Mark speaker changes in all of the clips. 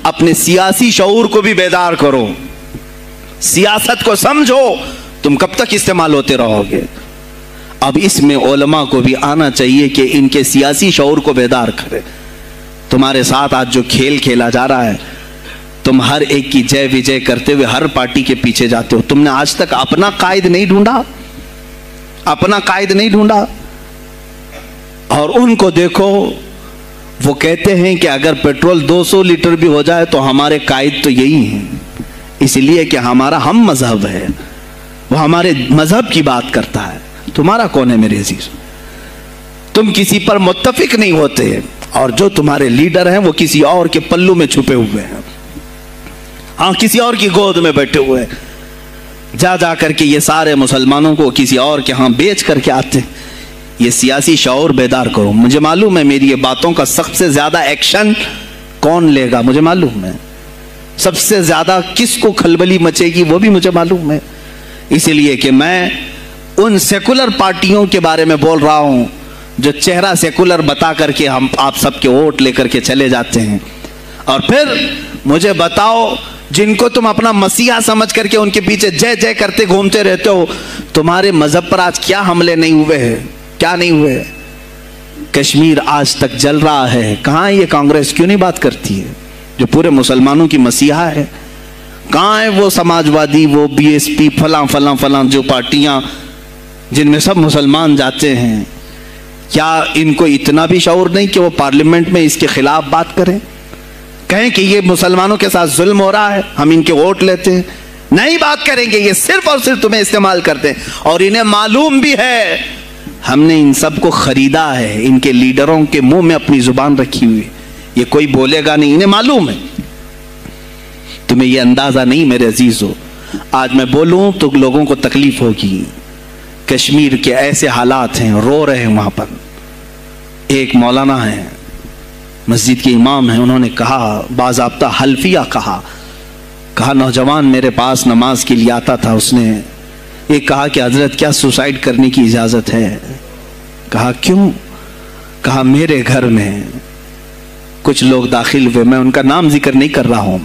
Speaker 1: اپنے سیاسی شعور کو بھی بیدار کرو، سیاست کو سمجھو، تم کب تک استعمال ہوتے رہو گے؟ اب اس میں علماء کو بھی آنا چاہیے کہ ان کے سیاسی شعور کو بیدار کرے۔ تمہارے ساتھ آج جو کھیل کھیلا جا رہا ہے، تم ہر ایک کی جے وجے کرتے ہوئے ہر پارٹی کے پیچھے جاتے ہو، تم نے آج تک اپنا قائد نہیں ڈھونڈا، اپنا قائد نہیں ڈھونڈا۔ اور ان کو دیکھو، وہ کہتے ہیں کہ اگر پیٹرول 200 لیٹر بھی ہو جائے تو ہمارے قائد تو یہی ہیں، اس لیے کہ ہمارا ہم مذہب ہے، وہ ہمارے مذہب کی بات کرتا ہے۔ تمہارا کون ہے میرے عزیز؟ تم کسی پر متفق نہیں ہوتے، اور جو تمہارے لیڈر ہیں وہ کسی اور کے پلو میں چھپے ہوئے ہیں، ہاں کسی اور کی گود میں بیٹھے ہوئے ہیں، جا کر کے یہ سارے مسلمانوں کو کسی اور کے ہاں بیچ کر کے آتے ہیں۔ یہ سیاسی شعور بیدار کرو۔ مجھے معلوم ہے میری یہ باتوں کا سب سے زیادہ ایکشن کون لے گا، مجھے معلوم ہے سب سے زیادہ کس کو کھلبلی مچے گی، وہ بھی مجھے معلوم ہے۔ اس لیے کہ میں ان سیکولر پارٹیوں کے بارے میں بول رہا ہوں جو چہرہ سیکولر بتا کر کے ہم آپ سب کے ووٹ لے کر کے چلے جاتے ہیں، اور پھر مجھے بتاؤ جن کو تم اپنا مسیحا سمجھ کر کے ان کے پیچھے جے جے کرتے گھومتے رہتے ہو، تمہارے مذہب پر آج کیا حملے نہیں ہوئے ہیں، کیا نہیں ہوئے؟ کشمیر آج تک جل رہا ہے، کہاں یہ کانگریس کیوں نہیں بات کرتی ہے جو پورے مسلمانوں کی مسیحا ہے؟ کہاں ہے وہ سماجوادی، وہ بی ایس پی، فلاں جو پارٹیاں جن میں سب مسلمان جاتے ہیں؟ کیا ان کو اتنا بھی شعور نہیں کہ وہ پارلیمنٹ میں اس کے خلاف بات کریں، کہیں کہ یہ مسلمانوں کے ساتھ ظلم ہو رہا ہے، ہم ان کے ووٹ لیتے ہیں؟ نہیں بات کریں گے، یہ صرف اور صرف تمہیں استعمال کرتے ہیں، اور انہیں معلوم بھی ہے ہم نے ان سب کو خریدا ہے، ان کے لیڈروں کے منہ میں اپنی زبان رکھی ہوئی، یہ کوئی بولے گا نہیں، انہیں معلوم ہے۔ تمہیں یہ اندازہ نہیں میرے عزیزو، آج میں بولوں تو لوگوں کو تکلیف ہوگی۔ کشمیر کے ایسے حالات ہیں، رو رہے ہیں وہاں پر۔ ایک مولانا ہیں، مسجد کے امام ہیں، انہوں نے کہا، باضابطہ حلفیہ کہا نوجوان میرے پاس نماز کے لیے آتا تھا، اس نے یہ کہا کہ حضرت کیا سوسائیڈ کرنے کی اجازت ہے؟ کہا کیوں؟ کہا میرے گھر میں کچھ لوگ داخل ہوئے، میں ان کا نام ذکر نہیں کر رہا ہوں،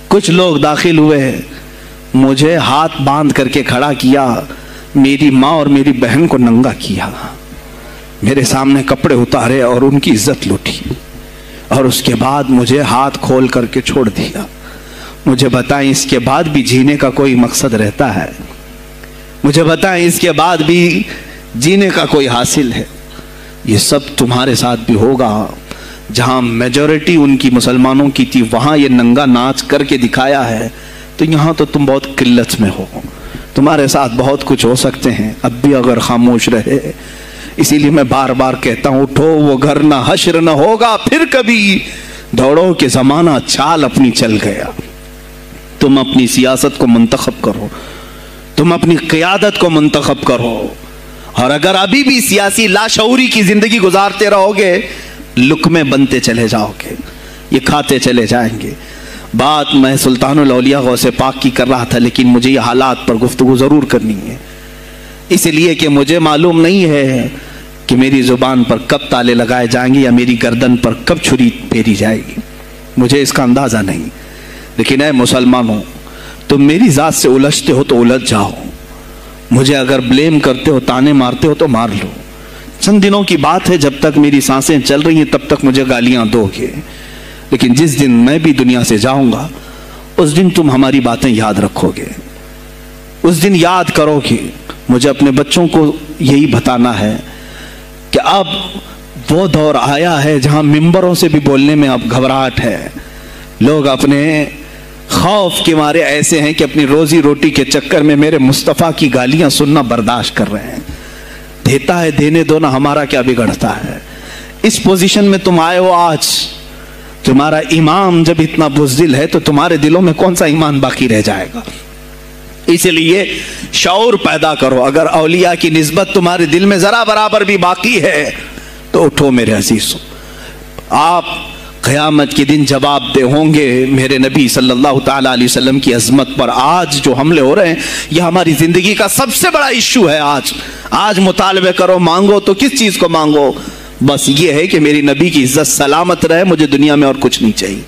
Speaker 1: کچھ لوگ داخل ہوئے، مجھے ہاتھ باندھ کر کے کھڑا کیا، میری ماں اور میری بہن کو ننگا کیا، میرے سامنے کپڑے اتارے اور ان کی عزت لوٹی، اور اس کے بعد مجھے ہاتھ کھول کر کے چھوڑ دیا۔ مجھے بتائیں اس کے بعد بھی جینے کا کوئی مقصد رہتا ہے؟ مجھے بتائیں اس کے بعد بھی جینے کا کوئی حاصل ہے؟ یہ سب تمہارے ساتھ بھی ہوگا۔ جہاں میجورٹی ان کی مسلمانوں کی تھی وہاں یہ ننگا ناچ کر کے دکھایا ہے، تو یہاں تو تم بہت قلت میں ہو، تمہارے ساتھ بہت کچھ ہو سکتے ہیں، اب بھی اگر خاموش رہے۔ اسی لیے میں بار بار کہتا ہوں، اٹھو وہ گھر نہ حشر نہ ہوگا پھر کبھی، دوڑو کہ زمانہ چال اپنی چل گیا۔ تم اپنی سیاست کو منتخب کرو، تم اپنی قیادت کو منتخب کرو، اور اگر ابھی بھی سیاسی لاشعوری کی زندگی گزارتے رہو گے، لقمے بنتے چلے جاؤ گے، یہ کھاتے چلے جائیں گے۔ بات میں سلطان الاولیاء غوث پاک کی کر رہا تھا، لیکن مجھے یہ حالات پر گفتگو ضرور کرنی ہے، اس لیے کہ مجھے معلوم نہیں ہے کہ میری زبان پر کب تالے لگائے جائیں گے یا میری گردن پر کب چھری پھیری جائے گی، مجھے اس کا اندازہ نہیں۔ لیکن اے مسلمانوں، تم میری ذات سے الجھتے ہو تو الجھ جاؤ، مجھے اگر بلیم کرتے ہو، تانے مارتے ہو تو مار لو، چند دنوں کی بات ہے، جب تک میری سانسیں چل رہی ہیں تب تک مجھے گالیاں دو گے، لیکن جس دن میں بھی دنیا سے جاؤں گا اس دن تم ہماری باتیں یاد رکھو گے، اس دن یاد کرو گے۔ مجھے اپنے بچوں کو یہی بتانا ہے کہ اب وہ دور آیا ہے جہاں ممبروں سے بھی بولنے میں اب گھبراہٹ ہے، لوگ اپنے خوف کے مارے ایسے ہیں کہ اپنی روزی روٹی کے چکر میں میرے مصطفیٰ کی گالیاں سننا برداشت کر رہے ہیں۔ دیتا ہے دینے دو نا، ہمارا کیا بگڑتا ہے؟ اس پوزیشن میں تم آئے ہو آج، تمہارا امام جب اتنا بزدل ہے تو تمہارے دلوں میں کون سا ایمان باقی رہ جائے گا؟ اس لیے شعور پیدا کرو۔ اگر اولیاء کی نسبت تمہارے دل میں ذرا برابر بھی باقی ہے تو اٹھو میرے عزیزو، آپ قیامت کے دن جواب دہ ہوں گے میرے نبی صلی اللہ تعالیٰ علیہ وسلم کی عظمت پر۔ آج جو حملے ہو رہے ہیں یہ ہماری زندگی کا سب سے بڑا ایشو ہے۔ آج مطالبے کرو، مانگو تو کس چیز کو مانگو؟ بس یہ ہے کہ میری نبی کی عزت سلامت رہے، مجھے دنیا میں اور کچھ نہیں چاہیے۔